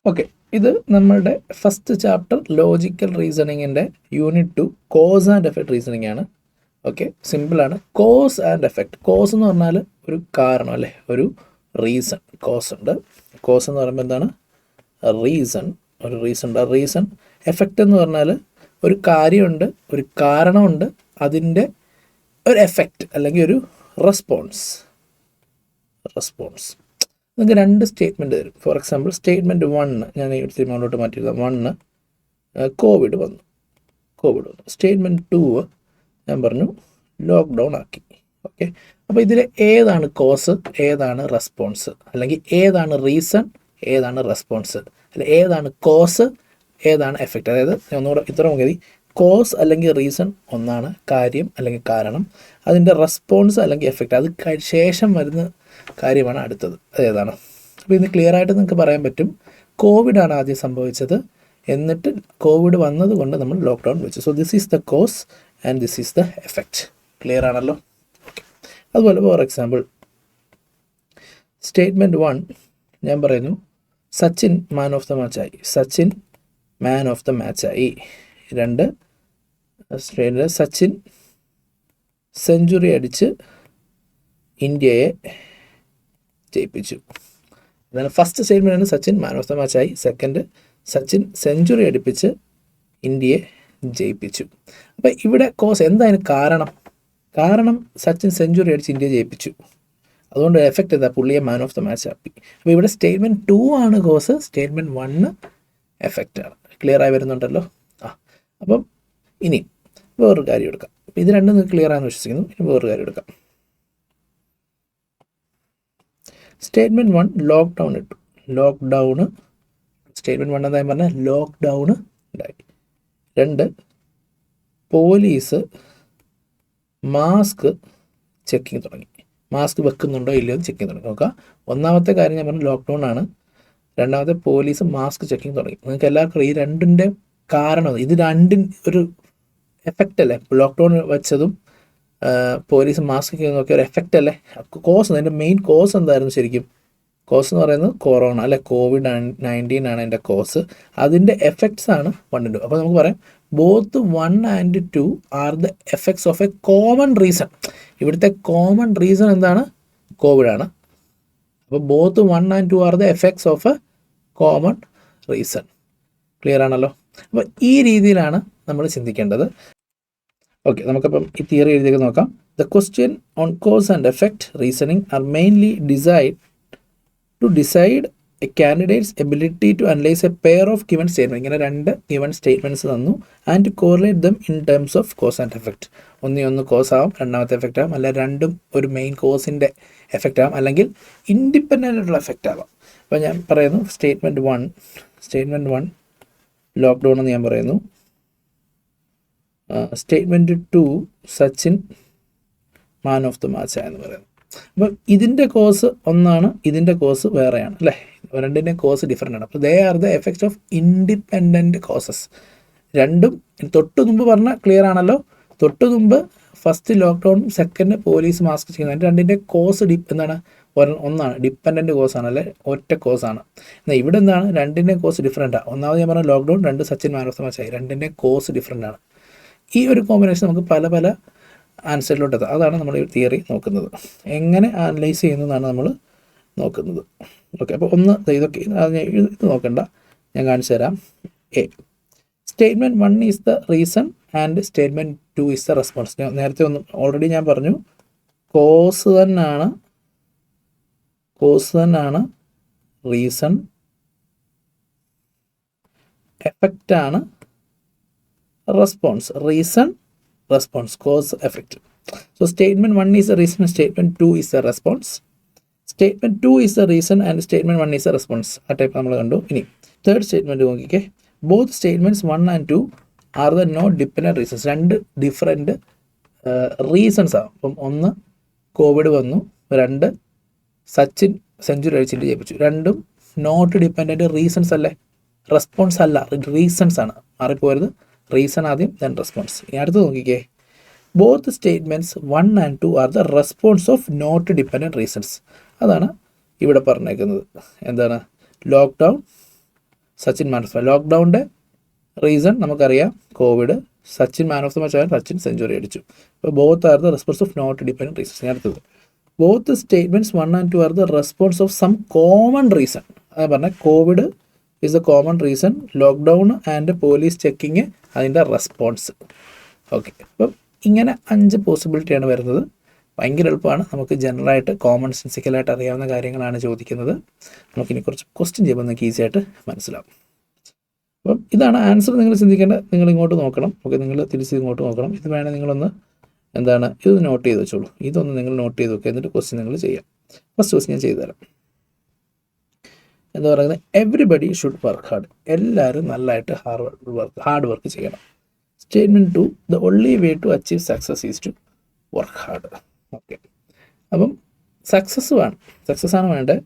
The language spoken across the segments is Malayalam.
ഓക്കെ, ഇത് നമ്മളുടെ ഫസ്റ്റ് ചാപ്റ്റർ ലോജിക്കൽ റീസണിങ്ങിൻ്റെ unit 2 cause and effect reasoning ആണ്. ഓക്കെ, സിമ്പിളാണ്. Cause and effect. കോസ് എന്ന് പറഞ്ഞാൽ ഒരു കാരണം അല്ലേ, ഒരു റീസൺ. കോസ് ഉണ്ട്. കോസ് എന്ന് പറയുമ്പോൾ എന്താണ്? റീസൺ. ഒരു റീസൺ ഉണ്ട്. റീസൺ. എഫക്റ്റ് എന്ന് പറഞ്ഞാൽ ഒരു കാര്യമുണ്ട്, ഒരു കാരണമുണ്ട്, അതിൻ്റെ ഒരു എഫക്റ്റ് അല്ലെങ്കിൽ ഒരു റെസ്പോൺസ്. നിങ്ങൾക്ക് രണ്ട് സ്റ്റേറ്റ്മെൻറ്റ് തരും. ഫോർ എക്സാമ്പിൾ സ്റ്റേറ്റ്മെൻറ്റ് 1 ഞാൻ മുകളിലോട്ട് മാറ്റിയിരുന്നത് 1 കോവിഡ് വന്നു. സ്റ്റേറ്റ്മെൻറ്റ് 2 ഞാൻ പറഞ്ഞു ലോക്ക്ഡൗൺ ആക്കി. ഓക്കെ, അപ്പോൾ ഇതിൽ ഏതാണ് കോസ്, ഏതാണ് റെസ്പോൺസ്, അല്ലെങ്കിൽ ഏതാണ് റീസൺ, ഏതാണ് റെസ്പോൺസ്, അല്ലെങ്കിൽ ഏതാണ് കോസ്, ഏതാണ് എഫക്റ്റ്? അതായത് ഒന്നുകൂടെ ഇത്ര മതി. കോസ് അല്ലെങ്കിൽ റീസൺ ഒന്നാണ്, കാര്യം അല്ലെങ്കിൽ കാരണം. അതിൻ്റെ റെസ്പോൺസ് അല്ലെങ്കിൽ എഫക്റ്റ്, അത് ശേഷം വരുന്ന കാര്യമാണ് അടുത്തത്. അതേതാണ്? അപ്പോൾ ഇന്ന് ക്ലിയർ ആയിട്ട് നിങ്ങൾക്ക് പറയാൻ പറ്റും. കോവിഡാണ് ആദ്യം സംഭവിച്ചത്, എന്നിട്ട് കോവിഡ് വന്നത് കൊണ്ട് നമ്മൾ ലോക്ക്ഡൗൺ വെച്ചു. So this is the cause and this is the effect. Clear ആണല്ലോ? ഓക്കെ. അതുപോലെ ഫോർ എക്സാമ്പിൾ സ്റ്റേറ്റ്മെൻറ്റ് 1 ഞാൻ പറയുന്നു സച്ചിൻ മാൻ ഓഫ് ദ മാച്ചായി. സച്ചിൻ മാൻ ഓഫ് ദ മാച്ചായി. 2 സച്ചിൻ സെഞ്ചുറി അടിച്ച് ഇന്ത്യയെ ജയിപ്പിച്ചു. അതാണ് ഫസ്റ്റ് സ്റ്റേറ്റ്മെൻറ്റാണ് സച്ചിൻ മാൻ ഓഫ് ദ മാച്ചായി. സെക്കൻഡ് സച്ചിൻ സെഞ്ചുറി അടിപ്പിച്ച് ഇന്ത്യയെ ജയിപ്പിച്ചു. അപ്പോൾ ഇവിടെ കോസ് എന്തായാലും കാരണം സച്ചിൻ സെഞ്ചുറി അടിച്ച് ഇന്ത്യയെ ജയിപ്പിച്ചു. അതുകൊണ്ട് എഫക്റ്റ് എന്താ? പുള്ളിയെ മാൻ ഓഫ് ദ മാച്ച് ആക്കി. അപ്പോൾ ഇവിടെ സ്റ്റേറ്റ്മെൻറ്റ് 2 ആണ് കോസ്, സ്റ്റേറ്റ്മെൻറ്റ് 1 എഫക്റ്റ് ആണ്. ക്ലിയർ ആയി വരുന്നുണ്ടല്ലോ? അപ്പം ഇനി വേറൊരു കാര്യം എടുക്കാം. അപ്പോൾ ഇത് രണ്ടും നിങ്ങൾക്ക് ക്ലിയർ ആണെന്ന് വിശ്വസിക്കുന്നു. ഇനി വേറൊരു കാര്യം എടുക്കാം. സ്റ്റേറ്റ്മെൻറ്റ് 1 ലോക്ക്ഡൗൺ ഇട്ടു. സ്റ്റേറ്റ്മെൻറ്റ് 1 എന്തായാലും പറഞ്ഞാൽ ലോക്ക്ഡൗൺ ഉണ്ടായി. 2 പോലീസ് മാസ്ക് ചെക്കിങ് തുടങ്ങി. മാസ്ക് വെക്കുന്നുണ്ടോ ഇല്ലയോ ചെക്കിങ് തുടങ്ങി. നോക്കുക, ഒന്നാമത്തെ കാര്യം ഞാൻ പറഞ്ഞു ലോക്ക്ഡൗൺ ആണ്. രണ്ടാമത്തെ പോലീസ് മാസ്ക് ചെക്കിങ് തുടങ്ങി. നിങ്ങൾക്ക് എല്ലാവർക്കും ഈ രണ്ടിൻ്റെ കാരണം, ഇത് രണ്ടിൻ ഒരു എഫക്റ്റ് അല്ലേ? ലോക്ക്ഡൗൺ വെച്ചതും പോലീസ് മാസ്ക് നോക്കിയ ഒരു എഫക്റ്റ് അല്ലേ? കോസ്, അതിൻ്റെ മെയിൻ കോസ് എന്തായിരുന്നു ശരിക്കും? കോസ് എന്ന് പറയുന്നത് കൊറോണ അല്ലെ, COVID-19 ആണ് അതിൻ്റെ കോസ്. അതിൻ്റെ എഫക്ട്സ് ആണ് 1 and 2. അപ്പോൾ നമുക്ക് പറയാം both 1 and 2 are the effects of A common reason. ഇവിടുത്തെ കോമൺ റീസൺ എന്താണ്? കോവിഡാണ്. അപ്പോൾ both 1 and 2 are the effects of A common reason. Clear ആണല്ലോ? അപ്പോൾ ഈ രീതിയിലാണ് നമ്മൾ ചിന്തിക്കേണ്ടത്. ഓക്കെ, നമുക്കപ്പം ഈ തിയറി എഴുതിയൊക്കെ നോക്കാം. The question on cause and effect reasoning are mainly decide a candidate's ability to analyse a pair of given statement. ഇങ്ങനെ 2 ഗിവൺ സ്റ്റേറ്റ്മെൻറ്റ്സ് തന്നു and to correlate them in terms of cause and effect. ഒന്ന് കോസ് ആവും, രണ്ടാമത്തെ എഫക്റ്റ് ആവും, അല്ല രണ്ടും ഒരു മെയിൻ കോസിൻ്റെ എഫക്റ്റ് ആവും, അല്ലെങ്കിൽ ഇൻഡിപെൻഡൻ്റ് ആയിട്ടുള്ള എഫക്റ്റ് ആവാം. അപ്പോൾ ഞാൻ പറയുന്നു സ്റ്റേറ്റ്മെൻറ്റ് 1 ലോക്ക്ഡൗൺ എന്ന് ഞാൻ പറയുന്നു. Statement 2 Sachin man of the match എന്ന് പറയുന്നു. അപ്പം ഇതിൻ്റെ കോസ് ഒന്നാണ്, ഇതിൻ്റെ കോസ് വേറെയാണ് അല്ലേ? രണ്ടിൻ്റെ കോസ് ഡിഫറെൻ്റ് ആണ്. അപ്പോൾ they are the effects of independent causes. രണ്ടും തൊട്ട് മുമ്പ് പറഞ്ഞാൽ ക്ലിയർ ആണല്ലോ? തൊട്ട് മുമ്പ് first lockdown, second police mask ചെയ്യുന്നത്. രണ്ടിൻ്റെ കോസ് എന്താണ്? ഒന്നാണ്, ഡിപ്പെൻഡൻറ്റ് കോസാണ് അല്ലേ, ഒറ്റ കോസാണ്. എന്നാൽ ഇവിടെ എന്താണ്? രണ്ടിൻ്റെ കോസ് ഡിഫറെൻറ്റാണ്. ഒന്നാമത് ഞാൻ പറഞ്ഞ lockdown, 2 Sachin man of the മാച്ചായി. രണ്ടിൻ്റെ കോസ് ഡിഫറെൻ്റ് ആണ്. ഈ ഒരു കോമ്പിനേഷൻ നമുക്ക് പല ആൻസറിലോട്ട് എത്താം. അതാണ് നമ്മൾ ഈ തിയറി നോക്കുന്നത്. എങ്ങനെ അനലൈസ് ചെയ്യുന്നതാണ് നമ്മൾ നോക്കുന്നത്. ഓക്കെ, അപ്പോൾ ഇതൊക്കെ ഇത് നോക്കണ്ട, ഞാൻ കാണിച്ചു തരാം. Statement 1 is the reason and statement 2 is the response. നേരത്തെ ഓൾറെഡി ഞാൻ പറഞ്ഞു കോസ് തന്നെയാണ് റീസൺ, എഫക്റ്റാണ് response. Cause effect. So statement 1 is the reason, statement 2 is the response. Statement 2 is the reason and statement 1 is the response. ആ ടൈപ്പ് നമ്മൾ കണ്ടു. ഇനി തേർഡ് സ്റ്റേറ്റ്മെൻറ്റ് നോക്കിക്കേ. Both statements 1 and 2 are the not dependent reasons. 2 different reasons ആണ്. അപ്പം 1 കോവിഡ് വന്നു, 2 സച്ചിൻ സെഞ്ചുറി അടിച്ചിട്ട് ജയിപ്പിച്ചു. രണ്ടും നോട്ട് ഡിപ്പെൻഡൻറ്റ് റീസൺസ് അല്ലേ, റെസ്പോൺസ് അല്ല, റീസൺസ് ആണ്. മാറിപ്പോരുത്, റീസൺ ആദ്യം ദെൻ റെസ്പോൺസ്. ഇനി അടുത്ത് നോക്കിക്കേ. Both statements 1 and 2 are the response of not dependent reasons. അതാണ് ഇവിടെ പറഞ്ഞേക്കുന്നത്. എന്താണ്? Lockdown Sachin man of the ലോക്ക്ഡൗണിൻ്റെ റീസൺ നമുക്കറിയാം covid. Sachin man of the match ആയാലും സച്ചിൻ സെഞ്ചുറി അടിച്ചു. അപ്പോൾ both are the response of not dependent reasons. അടുത്തത് both statements 1 and 2 are the response of some common reason. അത് പറഞ്ഞാൽ Covid is the common reason, lockdown and police checking അതിൻ്റെ റെസ്പോൺസ്. ഓക്കെ, അപ്പം ഇങ്ങനെ 5 പോസിബിലിറ്റിയാണ് വരുന്നത്. ഭയങ്കര എളുപ്പമാണ്, നമുക്ക് ജനറലായിട്ട് കോമൺ സെൻസിക്കലായിട്ട് അറിയാവുന്ന കാര്യങ്ങളാണ് ചോദിക്കുന്നത്. നമുക്കിനി കുറച്ച് ക്വസ്റ്റ്യൻ ചെയ്യുമ്പോൾ നിങ്ങൾക്ക് ഈസി ആയിട്ട് മനസ്സിലാവും. അപ്പം ഇതാണ് ആൻസർ. നിങ്ങൾ ചിന്തിക്കേണ്ടത്, നിങ്ങൾ ഇങ്ങോട്ട് നോക്കണം. ഓക്കെ, നിങ്ങൾ തിരിച്ച് ഇങ്ങോട്ട് നോക്കണം. ഇത് വേണേൽ നിങ്ങളൊന്ന് ഇത് നോട്ട് ചെയ്ത് വെച്ചോളൂ. ഇതൊന്ന് നിങ്ങൾ നോട്ട് ചെയ്ത് വെക്കുക, എന്നിട്ട് ക്വസ്റ്റ്യൻ നിങ്ങൾ ചെയ്യാം. ഫസ്റ്റ് ക്വസ്റ്റ്യൻ ഞാൻ ചെയ്തു തരാം. എന്താ പറയുന്നത്? Everybody should work hard. എല്ലാവരും നല്ലതായിട്ട് ഹാർഡ് വർക്ക് ചെയ്യണം. Statement 2, the only way to achieve success is to work hard. Okay, അപ്പം സക്സസ് ആണ് വേണ്ടത്.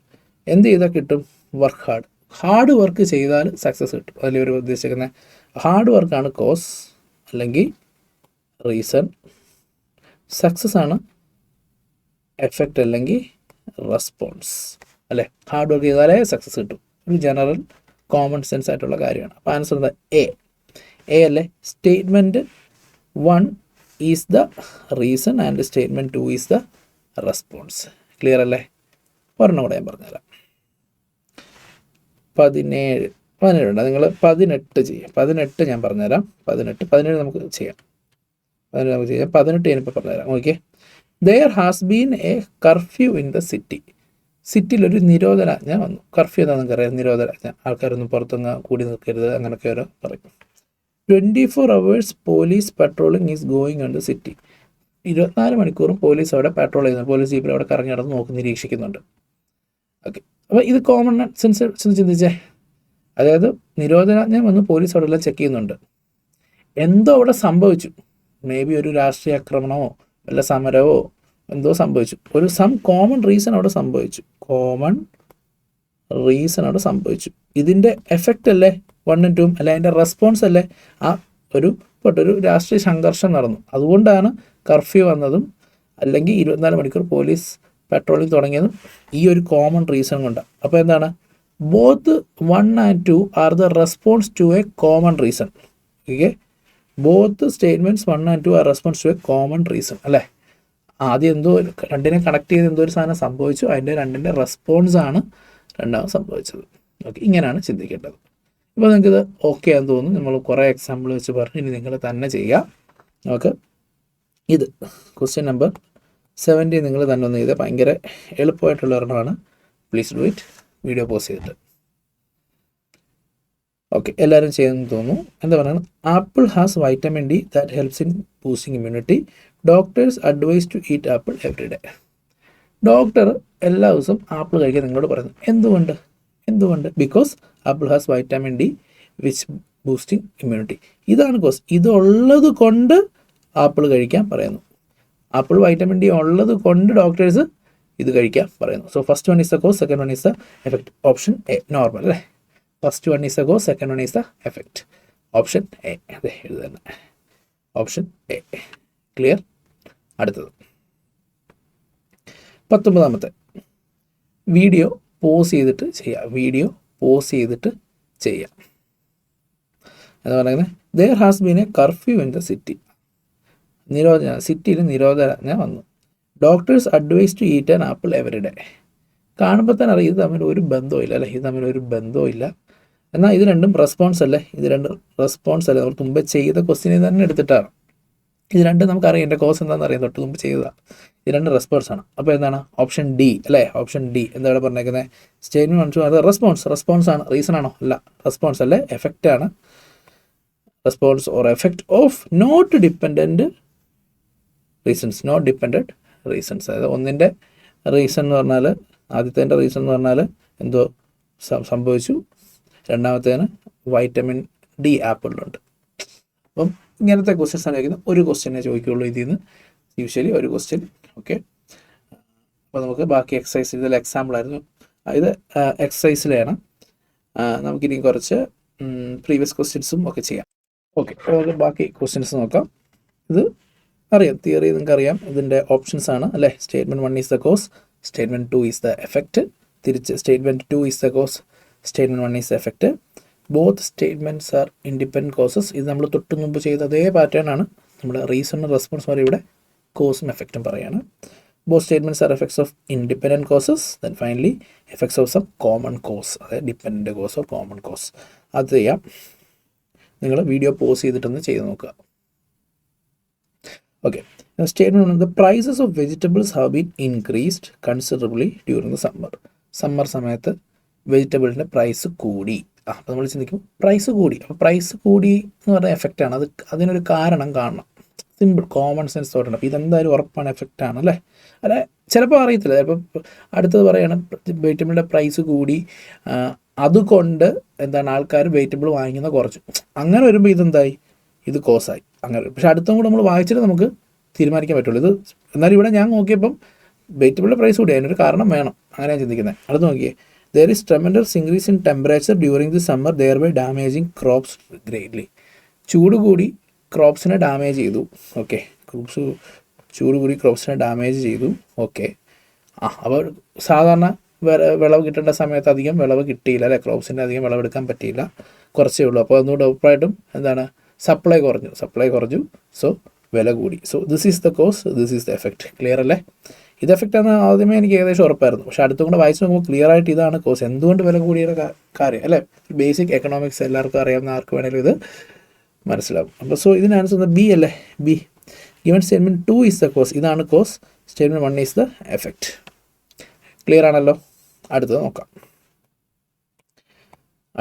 എന്ത് ചെയ്താൽ കിട്ടും? Work hard. ഹാർഡ് വർക്ക് ചെയ്താൽ സക്സസ് കിട്ടും. അതിൽ ഇവർ ഉദ്ദേശിക്കുന്നത് ഹാർഡ് വർക്കാണ് കോസ് അല്ലെങ്കിൽ റീസൺ, സക്സസ് ആണ് എഫക്റ്റ് അല്ലെങ്കിൽ റെസ്പോൺസ്. അല്ലേ, ഹാർഡ് വർക്ക് ചെയ്താലേ സക്സസ് കിട്ടും. ഒരു ജനറൽ കോമൺ സെൻസ് ആയിട്ടുള്ള കാര്യമാണ്. അപ്പോൾ ആൻസർ എന്താ? എ അല്ലേ. Statement 1 is the reason and statement 2 is the response. Clear അല്ലേ? ഒരെണ്ണം കൂടെ ഞാൻ പറഞ്ഞുതരാം. 17 ഉണ്ട്. നിങ്ങൾ 18 ചെയ്യാം. 18 ഞാൻ പറഞ്ഞുതരാം. 17 നമുക്ക് ചെയ്യാം. 18 ഞാനിപ്പോൾ പറഞ്ഞുതരാം. Okay, there has been a curfew in the city. സിറ്റിയിലൊരു നിരോധനാജ്ഞ വന്നു. കർഫ്യൂ എന്താ നിങ്ങൾക്കറിയാം? നിരോധനാജ്ഞ. ആൾക്കാരൊന്നും പുറത്തുനിന്ന് കൂടി നിൽക്കരുത്, അങ്ങനെയൊക്കെ ഓരോ പറയും. 24 hours police patrolling is going on the city. 24 മണിക്കൂറും പോലീസ് അവിടെ പെട്രോൾ ചെയ്യുന്നു. പോലീസ് ജീപ്പിൽ അവിടെ കറങ്ങി നടന്ന് നോക്കി നിരീക്ഷിക്കുന്നുണ്ട്. ഓക്കെ, അപ്പോൾ ഇത് കോമൺ സെൻസ് ചിന്തിച്ചേ. അതായത് നിരോധനാജ്ഞ വന്ന് പോലീസ് അവിടെ എല്ലാം ചെക്ക് ചെയ്യുന്നുണ്ട്. എന്തോ അവിടെ സംഭവിച്ചു. മേ ബി ഒരു രാഷ്ട്രീയ ആക്രമണമോ വല്ല സമരമോ എന്തോ സംഭവിച്ചു. ഒരു കോമൺ റീസൺ അവിടെ സംഭവിച്ചു. ഇതിൻ്റെ എഫക്റ്റ് അല്ലേ 1 and 2, അല്ലെ അതിൻ്റെ റെസ്പോൺസ് അല്ലേ ഒരു രാഷ്ട്രീയ സംഘർഷം നടന്നു. അതുകൊണ്ടാണ് കർഫ്യൂ വന്നതും അല്ലെങ്കിൽ 24 മണിക്കൂർ പോലീസ് പെട്രോളിംഗ് തുടങ്ങിയതും ഈ ഒരു കോമൺ റീസൺ കൊണ്ടാണ്. അപ്പോൾ എന്താണ്? Both 1 and 2 are the response to a common reason. Okay, both statements 1 and 2 are response to a common reason. അല്ലേ, ആദ്യം രണ്ടിനെ കണക്ട് ചെയ്ത് എന്തോ ഒരു സാധനം സംഭവിച്ചു, അതിൻ്റെ രണ്ടിൻ്റെ റെസ്പോൺസാണ് രണ്ടാമത് സംഭവിച്ചത്. ഓക്കെ, ഇങ്ങനെയാണ് ചിന്തിക്കേണ്ടത്. ഇപ്പോൾ നിങ്ങൾക്കിത് ഓക്കെ ആണെന്ന് തോന്നുന്നു. നമ്മൾ കുറേ എക്സാമ്പിൾ വെച്ച് പറഞ്ഞു. ഇനി നിങ്ങൾ തന്നെ ചെയ്യുക. നമുക്ക് ഇത് ക്വസ്റ്റ്യൻ നമ്പർ 17 നിങ്ങൾ തന്നെ ഒന്ന് ചെയ്ത് ഭയങ്കര എളുപ്പമായിട്ടുള്ള ഒരെണ്ണമാണ്. Please do it. Video pause ചെയ്തിട്ട്. ഓക്കെ, എല്ലാവരും ചെയ്യുമെന്ന് തോന്നുന്നു. എന്താ പറയുന്നത്? Apple has vitamin D that helps in boosting immunity. Doctors advise to eat apple every day. Doctor എല്ലാ ദിവസവും ആപ്പിൾ കഴിക്കാൻ നിങ്ങളോട് പറയുന്നു. എന്തുകൊണ്ട്? Because apple has vitamin D which boosting immunity. ഇതാണ് കോസ്. ഇതുള്ളത് കൊണ്ട് ആപ്പിൾ കഴിക്കാൻ പറയുന്നു. ആപ്പിൾ വൈറ്റമിൻ ഡി ഉള്ളത് കൊണ്ട് ഡോക്ടേഴ്സ് ഇത് കഴിക്കാൻ പറയുന്നു. So first 1 is the cause, second 1 is the effect. Option A normal അല്ലേ. First 1 is the cause, second 1 is the effect. Option A. അതെ, എഴുതുന്നത് ഓപ്ഷൻ എ. ക്ലിയർ? അടുത്തത് 19ാമത്തെ. വീഡിയോ പോസ് ചെയ്തിട്ട് ചെയ്യാം. എന്ന് പറയുന്നത് there has been a curfew in the city. സിറ്റിയിൽ നിരോധനാജ്ഞ വന്നു. Doctors advise to eat an apple every day. കാണുമ്പോൾ തന്നെ അറിയാം ഇത് തമ്മിൽ ഒരു ബന്ധവും ഇല്ല. എന്നാൽ ഇത് രണ്ടും റെസ്പോൺസ് അല്ലേ. നമ്മൾ മുമ്പ് ചെയ്ത ക്വസ്റ്റ്യനിൽ തന്നെ എടുത്തിട്ടാണ്. ഇത് രണ്ടും നമുക്കറിയാം. എൻ്റെ കോസ് എന്താണെന്ന് അറിയാം, തൊട്ട് മുമ്പ് ചെയ്തതാണ്. ഇത് രണ്ട് റെസ്പോൺസാണ്. അപ്പോൾ എന്താണ്? ഓപ്ഷൻ ഡി അല്ലേ. ഓപ്ഷൻ ഡി എന്താ ഇവിടെ പറഞ്ഞേക്കുന്നത്? സ്റ്റേറ്റ്മെൻറ്റ് അത് റെസ്പോൺസാണ്. റീസൺ ആണോ? അല്ല, റെസ്പോൺസ് അല്ലേ, എഫക്റ്റാണ്. Response or effect of not dependent reasons. അതായത് ഒന്നിൻ്റെ റീസൺ എന്ന് പറഞ്ഞാൽ, ആദ്യത്തെ റീസൺ എന്ന് പറഞ്ഞാൽ എന്തോ സംഭവിച്ചു, രണ്ടാമത്തേന് വൈറ്റമിൻ ഡി ആപ്പിളിലുണ്ട്. അപ്പം ഇങ്ങനത്തെ ക്വസ്റ്റ്യൻസ് ആണ് ചോദിക്കുന്നത്. ഒരു ക്വസ്റ്റ്യനെ ചോദിക്കുകയുള്ളൂ ഇതിൽ നിന്ന്, യൂഷ്വലി ഒരു ക്വസ്റ്റ്യൻ. ഓക്കെ, അപ്പോൾ നമുക്ക് ബാക്കി എക്സസൈസ്, ഇതിൽ എക്സാമ്പിളായിരുന്നു, ഇത് എക്സസൈസിലാണ്. നമുക്കിനി കുറച്ച് പ്രീവിയസ് ക്വസ്റ്റ്യൻസും ഒക്കെ ചെയ്യാം. ഓക്കെ, നമുക്ക് ബാക്കി ക്വസ്റ്റ്യൻസ് നോക്കാം. ഇത് അറിയാം, തിയറി നിങ്ങൾക്ക് അറിയാം. ഇതിൻ്റെ ഓപ്ഷൻസ് ആണ് അല്ലേ. Statement 1 is the cause, statement 2 is the effect. തിരിച്ച് statement 2 is the cause, statement 1 is the effect. Both statements are independent causes. ഇത് നമ്മൾ തൊട്ട് മുമ്പ് ചെയ്ത അതേ പാറ്റേൺ ആണ്. നമ്മുടെ റീസണും റെസ്പോൺസ് വരെ ഇവിടെ കോസും എഫക്റ്റും പറയാണ്. Both statements are effects of independent causes. Then finally effects of some common cause, അതായത് dependent cause or common cause. അത് ചെയ്യാം. നിങ്ങൾ വീഡിയോ പോസ് ചെയ്തിട്ടൊന്ന് ചെയ്ത് നോക്കുക. Okay, statement the prices of vegetables have been increased considerably during the summer. Summer സമയത്ത് വെജിറ്റബിളിൻ്റെ പ്രൈസ് കൂടി. അപ്പോൾ നമ്മൾ ചിന്തിക്കും പ്രൈസ് കൂടി, അപ്പോൾ പ്രൈസ് കൂടി എന്ന് പറഞ്ഞ എഫക്റ്റാണ്. അതിനൊരു കാരണം കാണണം. സിമ്പിൾ കോമൺ സെൻസ് തോട്ടുണ്ട്. അപ്പോൾ ഇതെന്തായാലും ഉറപ്പാണ് എഫക്റ്റാണ് അല്ലേ. അല്ല ചിലപ്പോൾ അറിയത്തില്ല, ചിലപ്പോൾ അടുത്തത് പറയാണ് വെജിറ്റബിളിൻ്റെ പ്രൈസ് കൂടി, അതുകൊണ്ട് എന്താണ് ആൾക്കാർ വെജിറ്റബിൾ വാങ്ങിക്കുന്ന കുറച്ചു. അങ്ങനെ വരുമ്പോൾ ഇതെന്തായി, ഇത് കോസായി. അങ്ങനെ പക്ഷേ അടുത്തും കൂടെ നമ്മൾ വായിച്ചിട്ട് നമുക്ക് തീരുമാനിക്കാൻ പറ്റുള്ളൂ. ഇത് എന്നാലും ഇവിടെ ഞാൻ നോക്കിയപ്പം വെജിറ്റബിളിൻ്റെ പ്രൈസ് കൂടി, അതിനൊരു കാരണം വേണം. അങ്ങനെയാണ് ചിന്തിക്കുന്നത്. അടുത്ത് നോക്കിയേ, there is tremendous increase in temperature during the summer, thereby damaging crops greatly. ചൂട് കൂടി ക്രോപ്സിനെ ഡാമേജ് ചെയ്തു. ഓക്കെ, ചൂട് കൂടി ക്രോപ്സിനെ ഡാമേജ് ചെയ്തു. ഓക്കെ, അപ്പോൾ സാധാരണ വിളവ് കിട്ടേണ്ട സമയത്ത് അധികം വിളവ് കിട്ടിയില്ല അല്ലേ, ക്രോപ്സിൻ്റെ അധികം വിളവെടുക്കാൻ പറ്റിയില്ല, കുറച്ചേ ഉള്ളൂ. അപ്പോൾ അതുകൊണ്ട് ഉറപ്പായിട്ടും എന്താണ് സപ്ലൈ കുറഞ്ഞു. സോ വില കൂടി. So this is the cause, this is the effect. Clear അല്ലേ? ഇത് എഫക്റ്റാണെന്ന് ആദ്യമേ എനിക്ക് ഏകദേശം ഉറപ്പായിരുന്നു. പക്ഷേ അടുത്തും കൂടെ വായിച്ച് നോക്കുമ്പോൾ ക്ലിയർ ആയിട്ട് ഇതാണ് കോസ്. എന്തുകൊണ്ട് വില കൂടിയ കാര്യം അല്ലേ. ബേസിക് എക്കണോമിക്സ് എല്ലാവർക്കും അറിയാവുന്ന ആർക്ക് വേണമെങ്കിലും ഇത് മനസ്സിലാവും. അപ്പോൾ സോ ഇതിന് ആൻസർ ബി അല്ലേ. B. Given statement 2 is the cause. ഇതാണ് cause. Statement 1 is the effect. Clear ആണല്ലോ. അടുത്തത് നോക്കാം.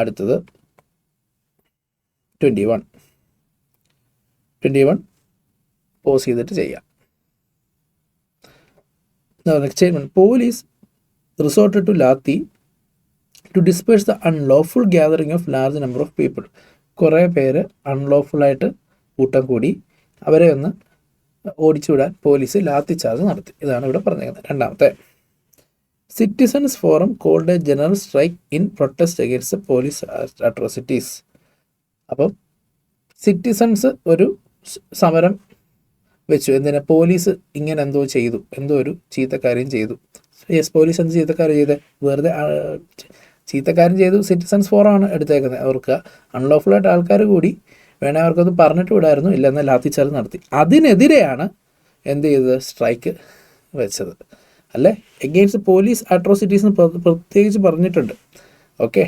അടുത്തത് 21 പോസ് ചെയ്തിട്ട് ചെയ്യാം. Next statement, police resorted to Lathi to disperse the unlawful gathering of large number of people. കുറേ പേര് അൺലോഫുള്ളായിട്ട് കൂട്ടം കൂടി അവരെ ഒന്ന് ഓടിച്ചു വിടാൻ പോലീസ് ലാത്തി ചാർജ് നടത്തി. ഇതാണ് ഇവിടെ പറഞ്ഞിരിക്കുന്നത്. രണ്ടാമത്തെ, citizens forum called a general strike in protest against the police atrocities. അപ്പം സിറ്റിസൺസ് ഒരു സമരം വെച്ചു. എന്തിനാ? പോലീസ് ഇങ്ങനെ എന്തോ ചെയ്തു, എന്തോ ഒരു ചീത്തക്കാര്യം ചെയ്തു. യെസ്, പോലീസ് എന്ത് ചീത്തക്കാര്യം ചെയ്തത്? വെറുതെ ചീത്തക്കാര്യം ചെയ്തു. സിറ്റിസൺസ് ഫോറമാണ് എടുത്തേക്കുന്നത്. അവർക്ക് അൺലോഫുള്ളായിട്ട് ആൾക്കാർ കൂടി, വേണേൽ അവർക്കൊന്ന് പറഞ്ഞിട്ട് വിടായിരുന്നു, ഇല്ലെന്നാൽ ലാത്തിച്ചാർജ് നടത്തി. അതിനെതിരെയാണ് എന്ത് ചെയ്തത്? സ്ട്രൈക്ക് വെച്ചത് അല്ലേ. എഗെയിൻസ്റ്റ് പോലീസ് അട്രോസിറ്റീസ് പ്രത്യേകിച്ച് പറഞ്ഞിട്ടുണ്ട്. ഓക്കെ,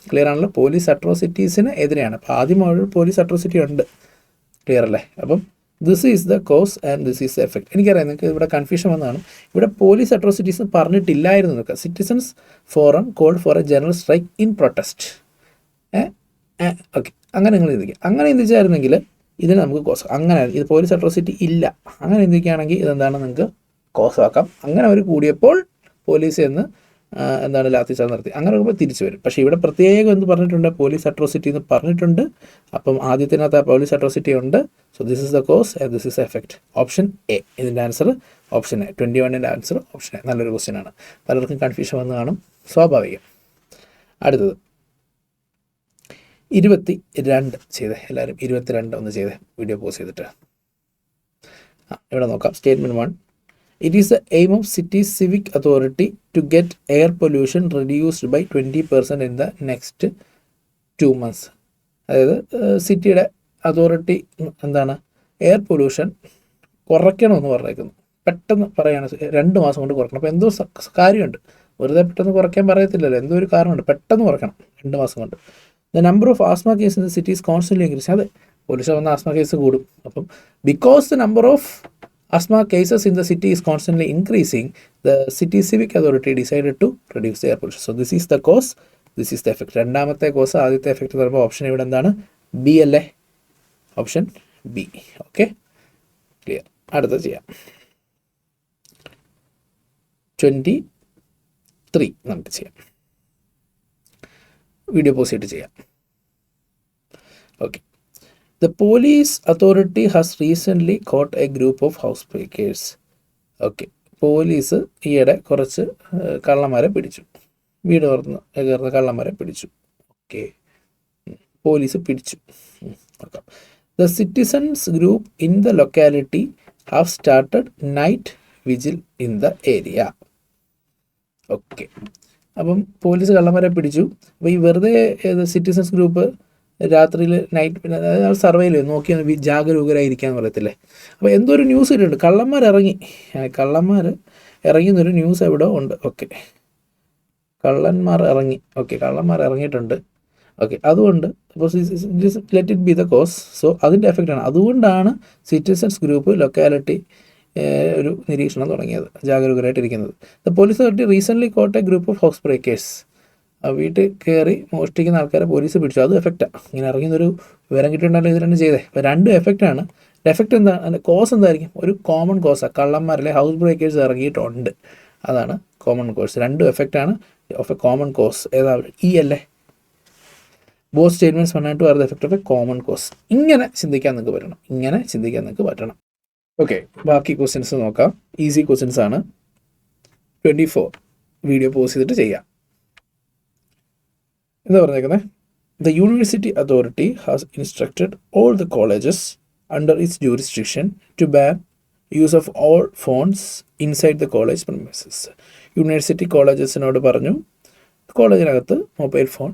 ക്ലിയർ ആണല്ലോ. പോലീസ് അട്രോസിറ്റീസിന് എതിരെയാണ്. അപ്പോൾ ആദ്യം പോലീസ് അട്രോസിറ്റി ഉണ്ട്. ക്ലിയർ അല്ലേ. അപ്പം this is the cause and this is the effect. എനിക്കറിയാം നിങ്ങൾക്ക് ഇവിടെ കൺഫ്യൂഷൻ വന്നതാണ്. ഇവിടെ പോലീസ് അട്രോസിറ്റീസ് പറഞ്ഞിട്ടില്ലായിരുന്നു നോക്കുക. Citizens forum called for a general strike in protest. Okay, അങ്ങനെ നിങ്ങൾ ചിന്തിക്കുക. അങ്ങനെ ചിന്തിച്ചായിരുന്നെങ്കിൽ ഇതിന് നമുക്ക് കോസ്. അങ്ങനെ ഇത് പോലീസ് അട്രോസിറ്റി ഇല്ല, അങ്ങനെ ചിന്തിക്കുകയാണെങ്കിൽ ഇതെന്താണ് നിങ്ങൾക്ക് കോസാക്കാം. അങ്ങനെ അവർ കൂടിയപ്പോൾ പോലീസ് എന്ന് എന്താണ് ലാത്തിച്ചാർജ് നടത്തി. അങ്ങനെ വരുമ്പോൾ തിരിച്ചു വരും. പക്ഷേ ഇവിടെ പ്രത്യേകം എന്ത് പറഞ്ഞിട്ടുണ്ട്? പോലീസ് അട്രോസിറ്റി എന്ന് പറഞ്ഞിട്ടുണ്ട്. അപ്പം ആദ്യത്തിനകത്ത് പോലീസ് അട്രോസിറ്റി ഉണ്ട്. So this is the cause and this is the effect. Option A. ഇതിൻ്റെ ആൻസർ ഓപ്ഷൻ എ. 21ൻ്റെ ആൻസർ ഓപ്ഷൻ എ. നല്ലൊരു ക്വസ്റ്റ്യൻ ആണ്. പലർക്കും കൺഫ്യൂഷൻ വന്ന് കാണും, സ്വാഭാവികം. അടുത്തത് 22 ചെയ്തേ. എല്ലാവരും 22 ഒന്ന് ചെയ്തേ, വീഡിയോ പോസ് ചെയ്തിട്ട്. ഇവിടെ നോക്കാം. Statement 1, it is the aim of city civic authority to get air pollution reduced by 20% in the next 2 months. അതായത് സിറ്റിയുടെ അതോറിറ്റി എന്താണ് എയർ പൊല്യൂഷൻ കുറയ്ക്കണമെന്ന് പറഞ്ഞേക്കുന്നു. പെട്ടെന്ന് പറയാണ് 2 മാസം കൊണ്ട് കുറയ്ക്കണം. അപ്പോൾ എന്തോ കാര്യമുണ്ട്. വെറുതെ പെട്ടെന്ന് കുറയ്ക്കാൻ പറയത്തില്ലല്ലോ, എന്തോ ഒരു കാരണമുണ്ട്. പെട്ടെന്ന് കുറയ്ക്കണം 2 മാസം കൊണ്ട്. The number of asthma case in the city is constantly increase. അതെ, പൊല്യൂഷൻ വന്ന ആസ്മ കേസ് കൂടും. അപ്പം because the number of asthma cases in the city is constantly increasing, the city civic authority decided to reduce the air pollution. So this is the cause, this is the effect. രണ്ടാമത്തെ കോസ് ആദ്യത്തെ എഫക്റ്റ് എന്ന് പറയുമ്പോൾ ഓപ്ഷൻ ഇവിടെ എന്താണ്? ബി അല്ലേ. Option B. Okay, clear. അടുത്തത് ചെയ്യാം. 23 നമുക്ക് ചെയ്യാം. വീഡിയോ പോസ് ചെയ്തിട്ട് ചെയ്യാം. Okay, the police authority has recently caught a group of housebreakers. Okay, police ഈയിടെ കുറച്ച് കള്ളന്മാരെ പിടിച്ചു. വീട് തുറന്ന് കയറുന്ന കള്ളന്മാരെ പിടിച്ചു. ഓക്കെ, പോലീസ് പിടിച്ചു. നോക്കാം. The citizens group in the locality have started night vigil in the area. Okay, അപ്പം പോലീസ് കള്ളന്മാരെ പിടിച്ചു. അപ്പോൾ ഈ വെറുതെ സിറ്റിസൺസ് ഗ്രൂപ്പ് രാത്രിയിൽ നൈറ്റ് പിന്നെ അതായത് സർവേയിൽ നോക്കി ജാഗരൂകരായിരിക്കാന്ന് പറയത്തില്ലേ. അപ്പോൾ എന്തോ ഒരു ന്യൂസ് ഇട്ടുണ്ട്, കള്ളന്മാർ ഇറങ്ങിയെന്നൊരു ന്യൂസ് എവിടെ ഉണ്ട്. ഓക്കെ, കള്ളന്മാർ ഇറങ്ങിയിട്ടുണ്ട്. ഓക്കെ, അതുകൊണ്ട് അപ്പോൾ let it be the cause. So അതിൻ്റെ എഫക്റ്റാണ്. അതുകൊണ്ടാണ് സിറ്റിസൺസ് ഗ്രൂപ്പ് ലൊക്കാലിറ്റി ഒരു നിരീക്ഷണം തുടങ്ങിയത്, ജാഗരൂകരായിട്ടിരിക്കുന്നത്. The police authority recently caught a group of house breakers. വീട്ടിൽ കയറി മോഷ്ടിക്കുന്ന ആൾക്കാരെ പോലീസ് പിടിച്ചു. അത് എഫക്റ്റാണ്. ഇങ്ങനെ ഇറങ്ങിയൊരു വിവരം കിട്ടിയിട്ടുണ്ടല്ലോ, ഇത് രണ്ടും ചെയ്തേ. അപ്പോൾ രണ്ട് എഫക്റ്റാണ്. എഫക്റ്റ് എന്താ, അതിൻ്റെ കോസ് എന്തായിരിക്കും? ഒരു കോമൺ കോസാണ്. കള്ളന്മാരിലെ ഹൗസ് ബ്രേക്കേഴ്സ് ഇറങ്ങിയിട്ടുണ്ട്, അതാണ് കോമൺ കോസ്. രണ്ടും എഫക്റ്റാണ് ഓഫ് എ കോമൺ കോസ്. ഏതാണ്? ഈ അല്ലേ. ബോത്ത് സ്റ്റേറ്റ്മെൻറ്റ്സ് വന്നിട്ട് വേറെ effect of A common cause. ഇങ്ങനെ ചിന്തിക്കാൻ നിങ്ങൾക്ക് പറ്റണം. ഓക്കെ, ബാക്കി ക്വസ്റ്റ്യൻസ് നോക്കാം. ഈസി ക്വസ്റ്റ്യൻസ് ആണ്. 24 വീഡിയോ പോസ് ചെയ്തിട്ട് ചെയ്യാം. എന്താ പറഞ്ഞേക്കുന്നത്? The university authority has instructed all the colleges under its jurisdiction to ban use of all phones inside the college premises. University കോളേജസിനോട് പറഞ്ഞു കോളേജിനകത്ത് മൊബൈൽ ഫോൺ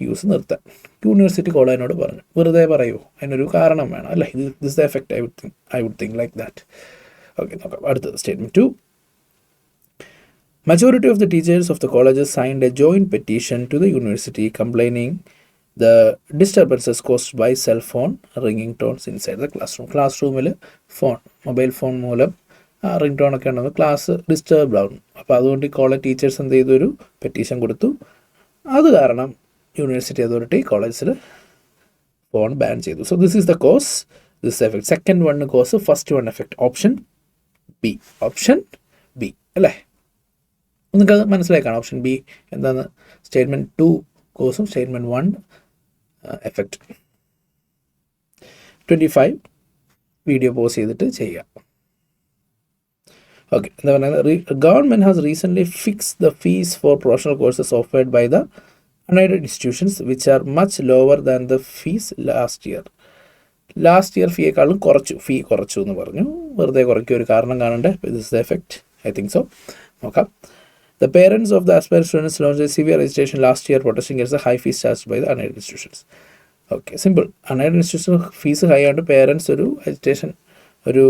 യൂസ് നിർത്താൻ. യൂണിവേഴ്സിറ്റി കോളേജിനോട് പറഞ്ഞു. വെറുതെ പറയൂ, അതിനൊരു കാരണം വേണം അല്ലേ. This the effect I would think like that. Okay, നോക്കാം. അടുത്തത് statement 2. Majority of the teachers of the colleges signed a joint petition to the university complaining the disturbances caused by cell phone ringing tones inside the classroom. ക്ലാസ്റൂമിൽ മൊബൈൽ ഫോൺ മൂലം റിംഗ് ടോൺ ഒക്കെ ഉണ്ടെന്ന് ക്ലാസ് ഡിസ്റ്റർബ്ഡ് ആവും. അപ്പോൾ അതുകൊണ്ട് ഈ കോളേജ് ടീച്ചേഴ്സ് എന്ത് ചെയ്തു, ഒരു പെറ്റീഷൻ കൊടുത്തു. അത് കാരണം യൂണിവേഴ്സിറ്റി അതോറിറ്റി കോളേജിൽ ഫോൺ ബാൻ ചെയ്തു. So this is the cause, this effect. Second one cause, first one effect. Option B അല്ലേ. നിങ്ങൾക്കത് മനസ്സിലാക്കണം. ഓപ്ഷൻ ബി എന്താണ്? സ്റ്റേറ്റ്മെൻറ്റ് 2 കോസും സ്റ്റേറ്റ്മെൻറ്റ് 1 എഫക്റ്റ്. 25 വീഡിയോ പോസ് ചെയ്തിട്ട് ചെയ്യുക. ഓക്കെ, എന്താ പറയുന്നത്? Government has recently fix the fees for professional courses offered by the unaided institutions which are much lower than the fees last year ഫീയേക്കാളും ഫീ കുറച്ചു എന്ന് പറഞ്ഞു. വെറുതെ കുറയ്ക്കുക, ഒരു കാരണം കാണണ്ടേ. This the effect. I think so. നോക്കാം. The parents of the aspirant students launched a severe agitation last year protesting against the high fees charged by the unaided institutions. Okay, simple. Unaided institution fees high ആയിട്ട് പേരൻസ് ഒരു അജിറ്റേഷൻ, ഒരു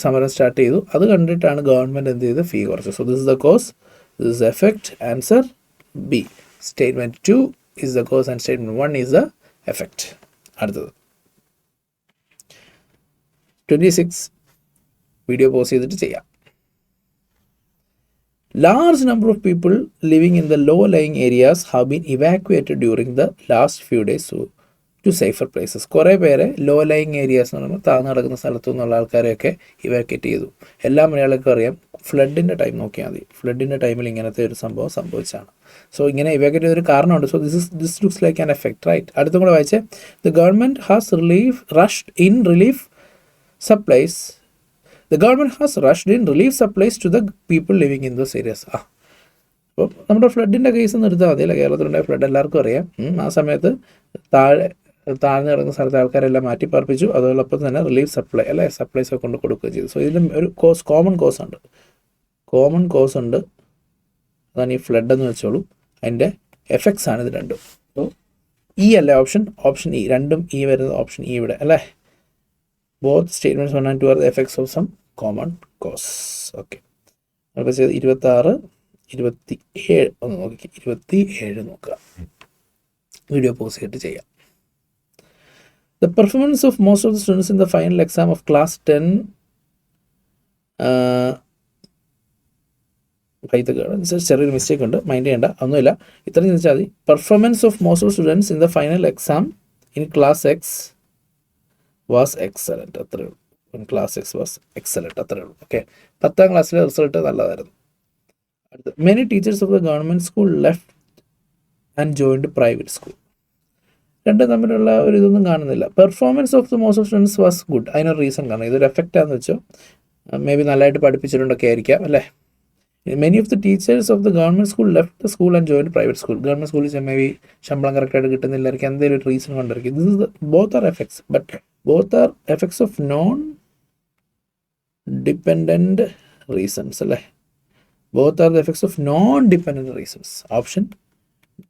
സമരം സ്റ്റാർട്ട് ചെയ്തു. അത് കണ്ടിട്ടാണ് ഗവൺമെൻറ് എന്ത് ചെയ്ത് ഫീ കുറച്ചു. So this is the cause, this is the effect. Answer B. Statement 2 is the cause and statement 1 is the effect. അടുത്തത് 26 വീഡിയോ പോസ് ചെയ്തിട്ട് ചെയ്യാം. Large number of people living in the low-lying areas have been evacuated during the last few days to safer places. കുറേ പേരെ low-lying areas എന്ന് പറയുമ്പോൾ താഴ്ന്നു കിടക്കുന്ന സ്ഥലത്തു നിന്നുള്ള ആൾക്കാരെയൊക്കെ ഇവാക്യുവേറ്റ് ചെയ്തു. എല്ലാ മലയാളികൾക്കും അറിയാം, ഫ്ലഡിൻ്റെ ടൈം നോക്കിയാൽ മതി. ഫ്ലഡിൻ്റെ ടൈമിൽ ഇങ്ങനത്തെ ഒരു സംഭവം സംഭവിച്ചാണ്. സോ ഇങ്ങനെ ഇവാക്യുവേറ്റ് ചെയ്തൊരു കാരണമുണ്ട്. So this looks like an effect, right. അടുത്തും കൂടെ വായിച്ചേ. The government has rushed in relief supplies to the people living in those areas. അപ്പോൾ നമ്മുടെ ഫ്ലഡിൻ്റെ കേസ് നിർത്താൽ മതി അല്ലേ. കേരളത്തിലുണ്ടായ ഫ്ലഡ് എല്ലാവർക്കും അറിയാം. ആ സമയത്ത് താഴ്ന്നു കിടക്കുന്ന സ്ഥലത്തെ ആൾക്കാരെല്ലാം മാറ്റിപ്പാർപ്പിച്ചു. അതോടൊപ്പം തന്നെ റിലീഫ് സപ്ലൈ അല്ലേ, സപ്ലൈസ് ഒക്കെ കൊണ്ട് കൊടുക്കുകയും ചെയ്തു. സോ ഇതിന് ഒരു കോമൺ കോസ് ഉണ്ട്. അതാണ് ഈ ഫ്ലഡ് എന്ന് വെച്ചോളൂ. അതിൻ്റെ എഫക്ട്സ് ആണ് ഇത് രണ്ടും. സോ ഇ അല്ലേ ഓപ്ഷൻ ഇ. രണ്ടും ഇ വരുന്നത് ഓപ്ഷൻ ഇ ഇവിടെ അല്ലേ. both statements 1 and 2 are the effects of some common cause. Okay, നമുക്ക് ചെയ്ത് 26, 27 ഒന്ന് നോക്കി. 27 നോക്കുക. വീഡിയോ പോസ് ചെയ്തിട്ട് ചെയ്യാം. The performance of most of the students in the final exam of class 10 ചെറിയൊരു മിസ്റ്റേക്ക് ഉണ്ട്, മൈൻഡ് ചെയ്യേണ്ട, ഒന്നുമില്ല. ഇത്രയും ചിന്തിച്ചാൽ മതി. Performance of most of students in the final exam in class X was excellent. അത്രയേ ഉള്ളൂ. ക്ലാസ് എക്സ് വാസ് എക്സലൻറ്റ്, അത്രയേ ഉള്ളൂ. ഓക്കെ, 10ാം ക്ലാസ്സിലെ റിസൾട്ട് നല്ലതായിരുന്നു. അടുത്ത് many teachers of the government school left and joined private school. രണ്ടും തമ്മിലുള്ള ഒരു ഇതൊന്നും കാണുന്നില്ല. Performance of the most of students was good. അതിനൊരു റീസൺ കാണും. ഇതൊരു എഫക്റ്റാന്ന് വെച്ചോ, മേ ബി നല്ലതായിട്ട് പഠിപ്പിച്ചിട്ടുണ്ടൊക്കെ ആയിരിക്കാം അല്ലേ. Many of the teachers of the government school left the school and joined private school. Government സ്കൂളിൽ മേ ബി ശമ്പളം കറക്റ്റായിട്ട് കിട്ടുന്നില്ലായിരിക്കും, എന്തെങ്കിലും ഒരു റീസൺ കൊണ്ടിരിക്കും. This is both are effects, but both are effects of non dependent reasons അല്ലേ. Both are the effects of non dependent reasons. Option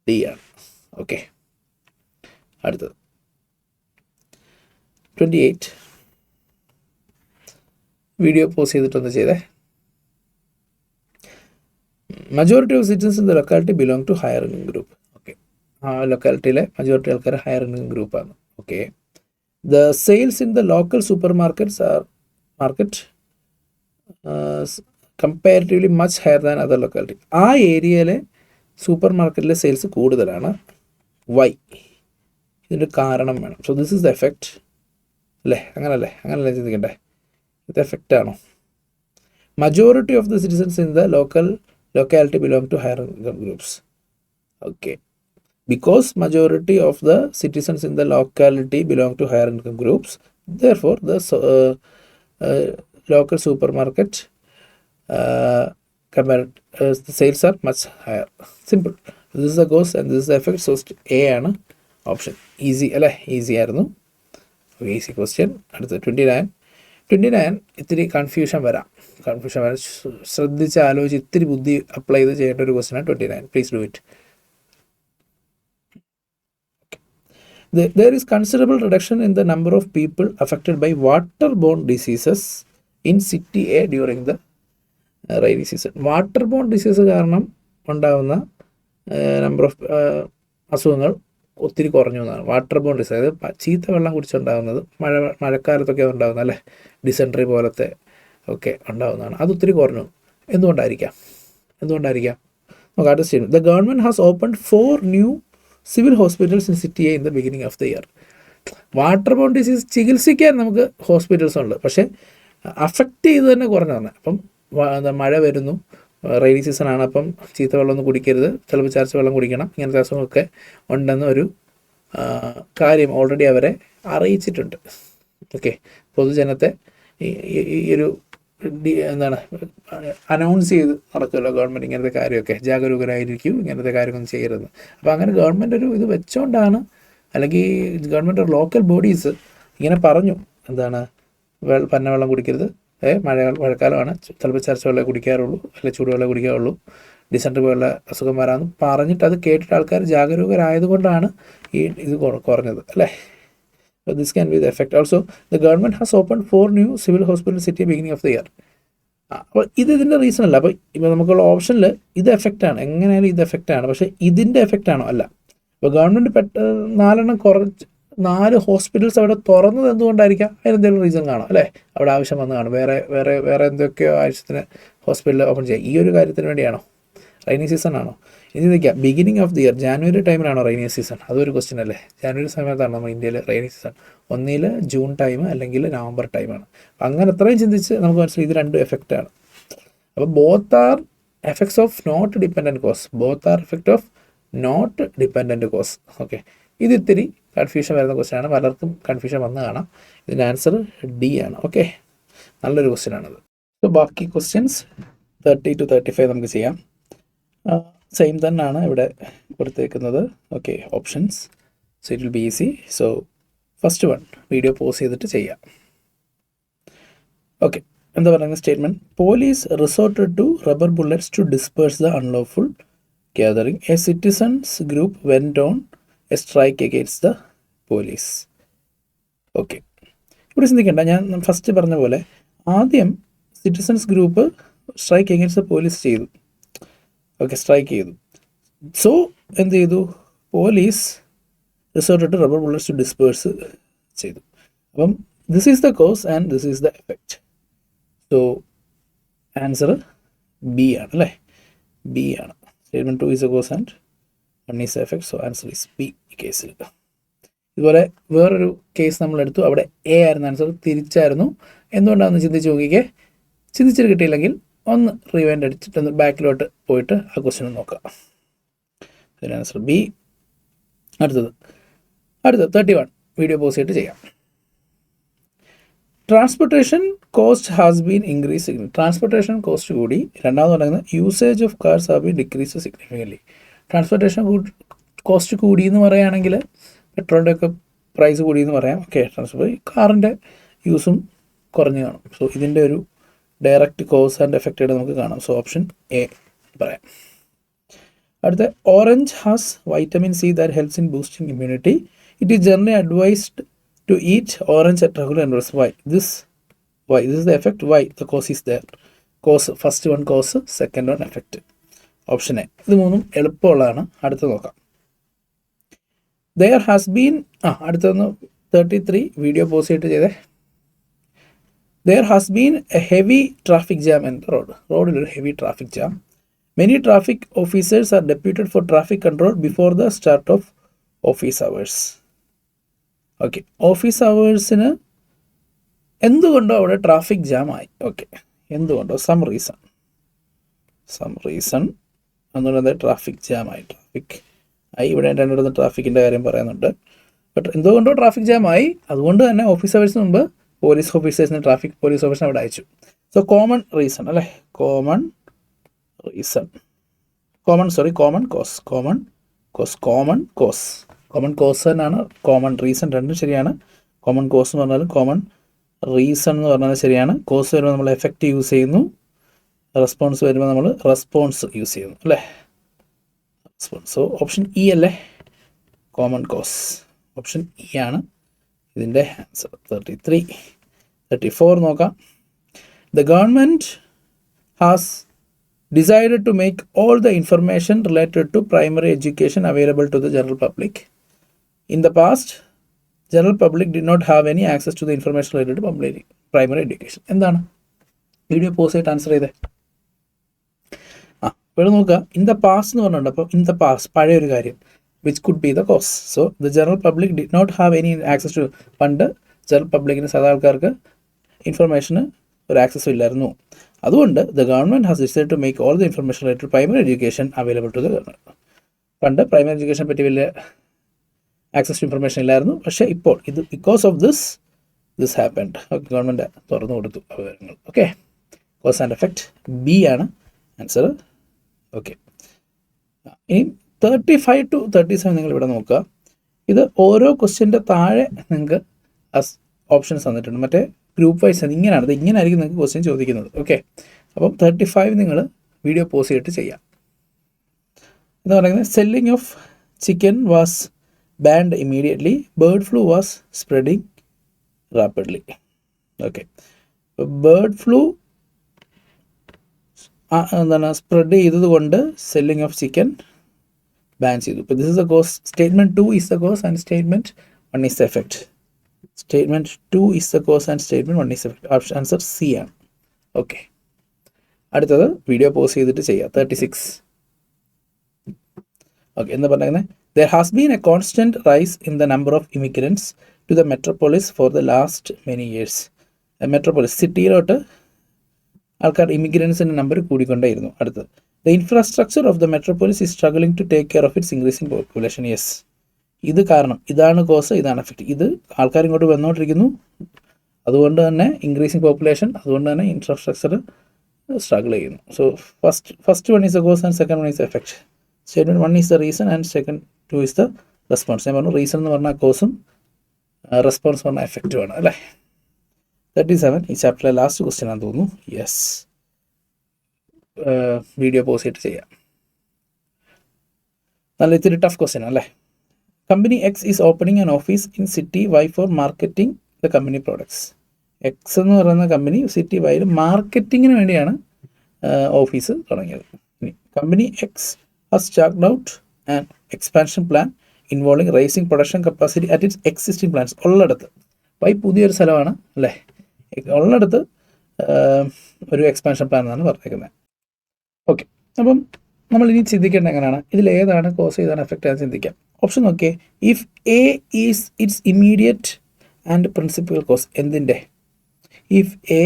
D ആണ്. ഓക്കെ, അടുത്തത് 28. വീഡിയോ പോസ് ചെയ്തിട്ടൊന്ന് ചെയ്തേ. Majority of citizens in the locality belong to higher income group. Okay, ആ ലൊക്കാലിറ്റിയിലെ മജോറിറ്റി ആൾക്കാർ ഹയർ ഇൻകം ഗ്രൂപ്പാണ്. Okay, the sales in the local super markets R comparatively much higher than other locality. ആ ഏരിയയിലെ സൂപ്പർ മാർക്കറ്റിലെ സെയിൽസ് കൂടുതലാണ്. വൈ? ഇതിൻ്റെ കാരണം വേണം. So this is the effect അല്ലേ? അങ്ങനല്ലേ ചിന്തിക്കണ്ടേ? ഇത് എഫക്റ്റ് ആണോ? Majority of the citizens in the locality belong to higher income groups. Okay, because majority of the citizens in the locality belong to higher income groups, therefore the local supermarket the sales are much higher. Simple. This is the cause and this is the effect. So A ആണ് ഓപ്ഷൻ. ഈസി അല്ലേ? ഈസി ആയിരുന്നു. Easy question. അടുത്ത 29 ഇത്തിരി കൺഫ്യൂഷൻ വരാം. ശ്രദ്ധിച്ച് ആലോചിച്ച് ഇത്തിരി ബുദ്ധി അപ്ലൈ ചെയ്ത് ചെയ്യേണ്ട ഒരു ക്വസ്റ്റ്യനാണ് 29. Please do it. There is considerable reduction in the number of people affected by waterborne diseases in city A during the rainy season. Waterborne disease കാരണം ഉണ്ടാകുന്ന നമ്പർ ഓഫ് അസുഖങ്ങൾ ഒത്തിരി കുറഞ്ഞു എന്നാണ്. വാട്ടർബോൺ ഡിസീസ്, അതായത് ചീത്ത വെള്ളം കുടിച്ചുണ്ടാകുന്നത് മഴക്കാലത്തൊക്കെ ഉണ്ടാകുന്നത് അല്ലേ, ഡിസെൻട്രി പോലത്തെ ഒക്കെ ഉണ്ടാകുന്നതാണ്. അതൊത്തിരി കുറഞ്ഞു. എന്തുകൊണ്ടായിരിക്കാം? നമുക്ക് അടുത്ത statement. The government has opened 4 new civil hospitals in city A in the beginning of the year. Waterborne disease ചികിത്സിക്കാൻ നമുക്ക് ഹോസ്പിറ്റൽസ് ഉണ്ട്, പക്ഷേ അഫക്റ്റ് ചെയ്ത് തന്നെ കുറഞ്ഞതാണ്. അപ്പം മഴ വരുന്നു, റെയിനി സീസണാണ്, അപ്പം ചീത്ത വെള്ളമൊന്നും കുടിക്കരുത്, തിളപ്പിച്ചാർച്ച വെള്ളം കുടിക്കണം, ഇങ്ങനത്തെ അസുഖമൊക്കെ ഉണ്ടെന്ന ഒരു കാര്യം ഓൾറെഡി അവരെ അറിയിച്ചിട്ടുണ്ട്. ഓക്കെ, പൊതുജനത്തെ ഈ ഒരു അനൗൺസ് ചെയ്ത് നടക്കുമല്ലോ ഗവൺമെൻറ് ഇങ്ങനത്തെ കാര്യമൊക്കെ, ജാഗരൂകരായിരിക്കും, ഇങ്ങനത്തെ കാര്യമൊന്നും ചെയ്യരുത്. അപ്പോൾ അങ്ങനെ ഗവൺമെൻറ് ഒരു ഇത് വെച്ചോണ്ടാണ്, അല്ലെങ്കിൽ ഗവൺമെൻറ് ലോക്കൽ ബോഡീസ് ഇങ്ങനെ പറഞ്ഞു, പന്നവെള്ളം കുടിക്കരുത്, മഴക്കാലമാണ്, തിളപ്പിച്ചാർച്ച വെള്ളം കുടിക്കാറുള്ളൂ, അല്ലെങ്കിൽ ചൂടുവെള്ളം കുടിക്കാറുള്ളൂ, ഡിസെൻട്രി പോലുള്ള അസുഖം വരാമെന്ന് പറഞ്ഞിട്ട് അത് കേട്ടിട്ട് ആൾക്കാർ ജാഗരൂകരായതുകൊണ്ടാണ് ഈ ഇത് കുറഞ്ഞത് അല്ലേ. This can be the effect. Also, the government has opened 4 new civil hospitals city beginning of the year. അപ്പോൾ ഇതിൻ്റെ റീസൺ അല്ല. അപ്പോൾ ഇപ്പോൾ നമുക്കുള്ള ഓപ്ഷനിൽ ഇത് എഫക്റ്റാണ്, എങ്ങനെയായാലും ഇത് എഫക്റ്റാണ്. പക്ഷേ ഇതിൻ്റെ എഫക്റ്റാണോ? അല്ല. അപ്പോൾ ഗവൺമെൻറ് 4 ഹോസ്പിറ്റൽസ് അവിടെ തുറന്നത് എന്തുകൊണ്ടായിരിക്കാം? അതിനെന്തെങ്കിലും റീസൺ കാണും അല്ലേ, അവിടെ ആവശ്യം വന്ന് കാണും, വേറെ എന്തൊക്കെയോ ആവശ്യത്തിന് ഹോസ്പിറ്റൽ ഓപ്പൺ ചെയ്യാം. ഈ ഒരു കാര്യത്തിന് വേണ്ടിയാണോ? റെയിനി സീസൺ ആണോ? ഇനി നിൽക്കാം, beginning of the year, January ടൈമിലാണോ റെയിനി സീസൺ? അതൊരു ക്വസ്റ്റ്യൻ അല്ലേ. ജാനുവരി സമയത്താണ് നമ്മൾ ഇന്ത്യയിൽ റെയിനി സീസൺ. ഒന്നിൽ ജൂൺ ടൈം അല്ലെങ്കിൽ നവംബർ ടൈമാണ്. അങ്ങനെ അത്രയും ചിന്തിച്ച് നമുക്ക് മനസ്സിലായി ഇത് രണ്ടും എഫക്റ്റാണ്. അപ്പോൾ both are effects of not dependent cause. Okay, ഇത് ഇത്തിരി കൺഫ്യൂഷൻ വരുന്ന ക്വസ്റ്റ്യനാണ്, പലർക്കും കൺഫ്യൂഷൻ വന്ന് കാണാം. ഇതിൻ്റെ ആൻസർ ഡി ആണ്. ഓക്കെ, നല്ലൊരു ക്വസ്റ്റ്യനാണത്. സോ ബാക്കി ക്വസ്റ്റ്യൻസ് 30 to 35 നമുക്ക് ചെയ്യാം. സെയിം തന്നെയാണ് ഇവിടെ കൊടുത്തേക്കുന്നത്. Okay, options. So it will be easy. So first one video pause ചെയ്തിട്ട് ചെയ്യാം. ഓക്കെ, എന്താ പറയുന്ന statement? Police resorted to rubber bullets to disperse the unlawful gathering. A citizens group went on a strike against the police. Okay, ഇവിടെ ചിന്തിക്കേണ്ട, ഞാൻ ഫസ്റ്റ് പറഞ്ഞ പോലെ ആദ്യം citizens group strike against the police ചെയ്തു. ഓക്കെ, സ്ട്രൈക്ക് ചെയ്തു. സോ എന്ത് ചെയ്തു? Police resort to rubber bullets to disperse ചെയ്തു. അപ്പം this is the cause and this is the effect. So answer B ആണ് അല്ലേ, ബി ആണ്. Statement 2 is a cause and 1 is a effect. So answer is B ഈ കേസിൽ. ഇതുപോലെ വേറൊരു കേസ് നമ്മളെടുത്തു, അവിടെ എ ആയിരുന്നു ആൻസർ, തിരിച്ചായിരുന്നു. എന്തുകൊണ്ടാണെന്ന് ചിന്തിച്ച് നോക്കിക്കേ. ചിന്തിച്ചിട്ട് കിട്ടിയില്ലെങ്കിൽ ഒന്ന് റിവൈൻഡ് അടിച്ചിട്ടൊന്ന് ബാക്കിലോട്ട് പോയിട്ട് ആ ക്വസ്റ്റ്യൻ നോക്കാം. അതിന് ആൻസർ ബി. അടുത്തത് 31 വീഡിയോ പോസ് ചെയ്തിട്ട് ചെയ്യാം. Transportation cost has been increase. Transportation cost കൂടി. രണ്ടാമത് പറയുന്നത് usage of cars have been decrease significantly. Transportation cost കൂടി എന്ന് പറയുകയാണെങ്കിൽ പെട്രോളിൻ്റെ ഒക്കെ പ്രൈസ് കൂടി എന്ന് പറയാം. ഓക്കെ, കാറിൻ്റെ യൂസും കുറഞ്ഞു കാണും. സോ ഇതിൻ്റെ ഒരു ഡയറക്റ്റ് കോസ് ആൻഡ് എഫക്റ്റ് ആയിട്ട് നമുക്ക് കാണാം. സോ ഓപ്ഷൻ എ പറയാം. അടുത്ത, orange has vitamin C that helps in boosting immunity. It is generally advised to eat orange at regular intervals. Why this is the effect, why the cause is there. Cause, first one cause, second one effect. Option A. ഇത് മൂന്നും എളുപ്പമുള്ളതാണ്. അടുത്ത് നോക്കാം. There has been അടുത്തൊന്ന് 33 വീഡിയോ പോസ്റ്റ് ചെയ്തിട്ട് ചെയ്തേ. There has been a heavy traffic jam in the road. റോഡിലൊരു heavy traffic jam. Many traffic officers are deputed for traffic control before the start of office hours. Okay, office അവേഴ്സിന് എന്തുകൊണ്ടോ അവിടെ ട്രാഫിക് ജാം ആയി. ഓക്കെ, എന്തുകൊണ്ടോ സം റീസൺ എന്നുള്ളത് ട്രാഫിക് ജാം ആയി. ട്രാഫിക് ആയി, ഇവിടെ രണ്ടിടത്ത് ട്രാഫിക്കിൻ്റെ കാര്യം പറയുന്നുണ്ട്. ബട്ട് എന്തുകൊണ്ടോ ട്രാഫിക് ജാം ആയി, അതുകൊണ്ട് തന്നെ ഓഫീസ് അവേഴ്സിന് മുമ്പ് പോലീസ് ഓഫീസേഴ്സിന് പോലീസ് ഓഫീസറിനെ അവിടെ അയച്ചു. സോ കോമൺ റീസൺ അല്ലേ, കോമൺ കോസ് തന്നെയാണ്. കോമൺ റീസൺ രണ്ടും ശരിയാണ്. കോമൺ കോസ് എന്ന് പറഞ്ഞാലും കോമൺ റീസൺ എന്ന് പറഞ്ഞാൽ ശരിയാണ്. കോസ് വരുമ്പോൾ നമ്മൾ എഫക്റ്റ് യൂസ് ചെയ്യുന്നു, റെസ്പോൺസ് വരുമ്പോൾ നമ്മൾ റെസ്പോൺസ് യൂസ് ചെയ്യുന്നു അല്ലേ, റെസ്പോൺസ്. സോ ഓപ്ഷൻ ഇ അല്ലേ, കോമൺ കോസ്. ഓപ്ഷൻ ഇ ആണ് ഇതിൻ്റെ ആൻസർ. 34 നോക്കാം. The government has decided to make all the information related to primary education available to the general public. In the past, general public did not have any access to the information related to primary education. എന്താണ് വീഡിയോ പോസ്റ്റ് ആയിട്ട് ആൻസർ ചെയ്തേ? ഇവിടെ നോക്കുക, ഇൻ ദ പാസ്റ്റ് എന്ന് പറഞ്ഞിട്ടുണ്ട്. അപ്പോൾ ഇൻ ദ പാസ്റ്റ് പഴയ ഒരു കാര്യം, which could be the cause. So the general public did not have any access to. പണ്ട് ജനറൽ പബ്ലിക്കിന് സാധാരണ ആൾക്കാർക്ക് ഇൻഫർമേഷന് ഒരു ആക്സസും ഇല്ലായിരുന്നു. അതുകൊണ്ട് the government has decide to make all the information related to primary education available to the government. പണ്ട് പ്രൈമറി എഡ്യൂക്കേഷനെ പറ്റി വലിയ ആക്സസ് ടു ഇൻഫർമേഷൻ ഇല്ലായിരുന്നു. പക്ഷേ ഇപ്പോൾ ഇത് because of this happened. Okay, government തുറന്നു കൊടുത്തു വിവരങ്ങൾ. Okay, cause and effect B ആണ് ആൻസർ. ഓക്കെ, ഇനി 35 to 37 നിങ്ങൾ ഇവിടെ നോക്കുക. ഇത് ഓരോ ക്വസ്റ്റ്യൻ്റെ താഴെ നിങ്ങൾക്ക് ഓപ്ഷൻസ് തന്നിട്ടുണ്ട്. മറ്റേ ഗ്രൂപ്പ് വൈസ് ഇങ്ങനെയാണ്, ഇത് ഇങ്ങനെ ആയിരിക്കും നിങ്ങൾക്ക് ക്വസ്റ്റ്യൻ ചോദിക്കുന്നത്. ഓക്കെ, അപ്പം 35 നിങ്ങൾ വീഡിയോ പോസ് ചെയ്തിട്ട് ചെയ്യാം. എന്ന് പറയുന്നത്, selling of chicken was banned immediately, bird flu was spreading rapidly. Okay, bird flu spread ചെയ്തത് കൊണ്ട് സെല്ലിംഗ് ഓഫ് ചിക്കൻ ബാൻ ചെയ്തു. ഇപ്പോൾ this is the cause. Statement 2 is the cause and statement 1 is the effect. Statement 2 is the cause and statement 1 is the effect. Answer C ആണ്. ഓക്കെ, അടുത്തത് വീഡിയോ പോസ് ചെയ്തിട്ട് ചെയ്യാം. 36. ഓക്കെ, എന്താ പറയുന്നത്? There has been a constant rise in the number of immigrants to the metropolis for the last many years. Metropolis സിറ്റിയിലോട്ട് ആൾക്കാർ ഇമിഗ്രൻസിൻ്റെ നമ്പർ കൂടിക്കൊണ്ടേയിരുന്നു. അടുത്തത്, the infrastructure of the metropolis is struggling to take care of its increasing population. Yes, ഇത് കാരണം, ഇതാണ് കോസ്, ഇതാണ് എഫക്റ്റ്. ഇത് ആൾക്കാർ ഇങ്ങോട്ട് വന്നുകൊണ്ടിരിക്കുന്നു, അതുകൊണ്ട് തന്നെ ഇൻക്രീസിങ് പോപ്പുലേഷൻ, അതുകൊണ്ട് തന്നെ ഇൻഫ്രാസ്ട്രക്ചർ സ്ട്രഗിൾ ചെയ്യുന്നു. So first 1 is the cause and second 1 is the effect. Statement 1 is the reason and second 2 is the response. ഞാൻ പറഞ്ഞു റീസൺ എന്ന് പറഞ്ഞാൽ കോസും റെസ്പോൺസ് പറഞ്ഞാൽ എഫക്റ്റുമാണ് അല്ലേ. 37 ഈ ചാപ്റ്ററിലെ ലാസ്റ്റ് ക്വസ്റ്റ്യൻ ആണെന്ന് തോന്നുന്നു. യെസ്, വീഡിയോ പോസ് ചെയ്തിട്ട് ചെയ്യാം. നല്ല ഇത്തിരി ടഫ് ക്വസ്റ്റ്യൻ അല്ലേ. Company X is opening an office in City Y for marketing the company products. X എന്ന് പറയുന്ന കമ്പനി സിറ്റി വൈയിൽ മാർക്കറ്റിങ്ങിന് വേണ്ടിയാണ് ഓഫീസ് തുടങ്ങിയത്. Company X has chalked out an expansion plan involving raising production capacity at its existing plants. ഉള്ളിടത്ത് വൈ പുതിയൊരു സ്ഥലമാണ് അല്ലേ, ഉള്ളിടത്ത് ഒരു എക്സ്പാൻഷൻ പ്ലാൻ എന്നാണ് പറഞ്ഞേക്കുന്നത്. ഓക്കെ, അപ്പം നമ്മൾ ഇനി ചിന്തിക്കേണ്ടത് എങ്ങനെയാണ്, ഇതിലേതാണ് കോസ് ചെയ്താണ് എഫക്റ്റ് ആണെന്ന് ചിന്തിക്കാം. ഓപ്ഷൻ നോക്കിയേ, if A is its immediate and principal cause. എന്തിൻ്റെ? ഇഫ് എ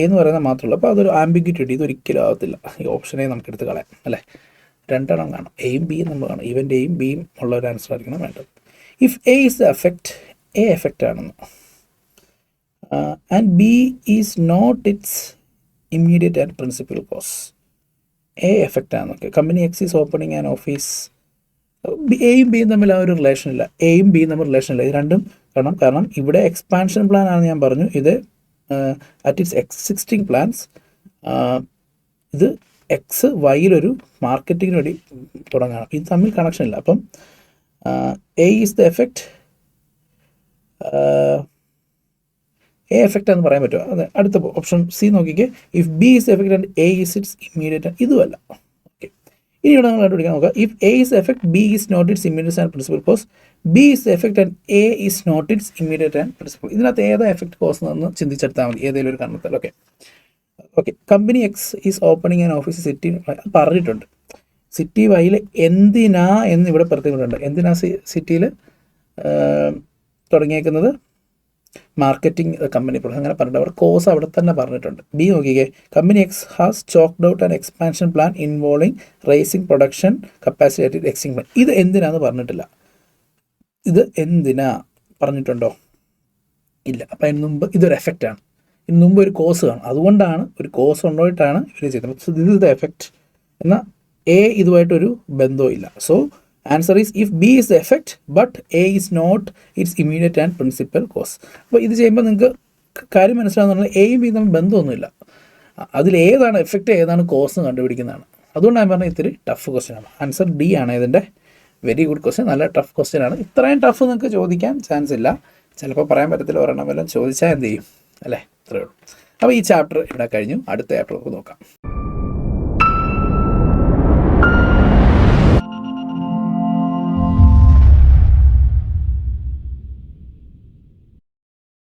എന്ന് പറയുന്നത് മാത്രമല്ല, അപ്പോൾ അതൊരു ആംബിഗ്യൂറ്റി, ഇതൊരിക്കലും ആകത്തില്ല. ഈ ഓപ്ഷനെ നമുക്ക് എടുത്ത് കളയാം അല്ലേ. രണ്ടെണ്ണം കാണും, എയും ബിയും നമ്മൾ കാണും. ഇവൻ്റെ എയും ബിയും ഉള്ള ഒരു ആൻസർ ആയിരിക്കണം വേണ്ടത്. If A is the effect, A effect ആണെന്ന്, and B is not its immediate and principal cause. A effect ആണെന്നൊക്കെ. Company X is opening an office. എയും ബിയും തമ്മിൽ ആ ഒരു റിലേഷൻ ഇല്ല, എയും ബിയും തമ്മിൽ റിലേഷൻ ഇല്ല. ഇത് രണ്ടും കാരണം ഇവിടെ എക്സ്പാൻഷൻ പ്ലാൻ ആണെന്ന് ഞാൻ പറഞ്ഞു. ഇത് അറ്റ് ഇറ്റ്സ് എക്സിസ്റ്റിംഗ് പ്ലാൻസ് ഇത് എക്സ് വൈയിലൊരു മാർക്കറ്റിങ്ങിന് വേണ്ടി തുടങ്ങണം. ഇത് തമ്മിൽ കണക്ഷൻ ഇല്ല. അപ്പം A is the effect, A effect എന്ന് പറയാൻ പറ്റുമോ? അതെ, അടുത്ത ഓപ്ഷൻ സി നോക്കിക്കേ. If B is effect and A is its immediate, ഇതുമല്ല. ഓക്കെ, ഇനി ഇവിടെ നമ്മൾ കണ്ടുപിടിക്കാൻ നോക്കാം. If A is effect B is not its immediate and principal cause, B is effect and A is not its immediate and principal. ഇതിനകത്ത് ഏതാ എഫക്റ്റ് കോസ് എന്ന് ചിന്തിച്ചെടുത്താൽ മതി, ഏതെങ്കിലും ഒരു കാരണത്താൽ. Okay, company X is opening an office city, പറഞ്ഞിട്ടുണ്ട്. സിറ്റി വൈയിൽ എന്തിനാ എന്ന് ഇവിടെ പറഞ്ഞിട്ടുണ്ട്. എന്തിനാ സിറ്റിയിൽ തുടങ്ങിയേക്കുന്നത്? മാർക്കറ്റിംഗ് കമ്പനി അങ്ങനെ പറഞ്ഞിട്ട് അവർ കോഴ്സ് അവിടെ തന്നെ പറഞ്ഞിട്ടുണ്ട്. ബി നോക്കിക്കേ. Company X has chalked out an expansion plan involving raising production capacity existing plan. ഇത് എന്തിനാന്ന് പറഞ്ഞിട്ടില്ല. ഇത് എന്തിനാ പറഞ്ഞിട്ടുണ്ടോ? ഇല്ല. അപ്പം അതിന് മുമ്പ് ഇതൊരു എഫക്റ്റാണ്. ഇതിന് മുമ്പ് ഒരു കോഴ്സ് കാണും, അതുകൊണ്ടാണ് ഒരു കോഴ്സ് ഉണ്ടായിട്ടാണ് ഇവർ ചെയ്തത്. So this is the effect. എന്നാൽ എ ഇതുമായിട്ടൊരു ബന്ധവും ഇല്ല. So answer is if B is the effect but A is not its immediate and principal cause. അപ്പോൾ ഇത് ചെയ്യുമ്പോൾ നിങ്ങൾക്ക് കാര്യം മനസ്സിലാകുന്ന എയും ബി തമ്മിൽ ബന്ധമൊന്നുമില്ല. അതിലേതാണ് എഫക്റ്റ്, ഏതാണ് കോസ് കണ്ടുപിടിക്കുന്നതാണ്. അതുകൊണ്ട് ഞാൻ പറഞ്ഞാൽ ഇത്തിരി ടഫ് ക്വസ്റ്റ്യൻ ആണ്. ആൻസർ ഡി ആണ് ഇതിൻ്റെ. വെരി ഗുഡ് ക്വസ്റ്റ്യൻ, നല്ല ടഫ് ക്വസ്റ്റ്യൻ ആണ്. ഇത്രയും ടഫ് നിങ്ങൾക്ക് ചോദിക്കാൻ ചാൻസ് ഇല്ല. ചിലപ്പോൾ പറയാൻ പറ്റത്തില്ല, ഒരെണ്ണം വല്ലതും ചോദിച്ചാൽ എന്ത് ചെയ്യും, അല്ലേ? ഇത്രയേ ഉള്ളൂ. അപ്പോൾ ഈ ചാപ്റ്റർ ഇവിടെ കഴിഞ്ഞു. അടുത്ത ചാപ്റ്റർ നമുക്ക് നോക്കാം.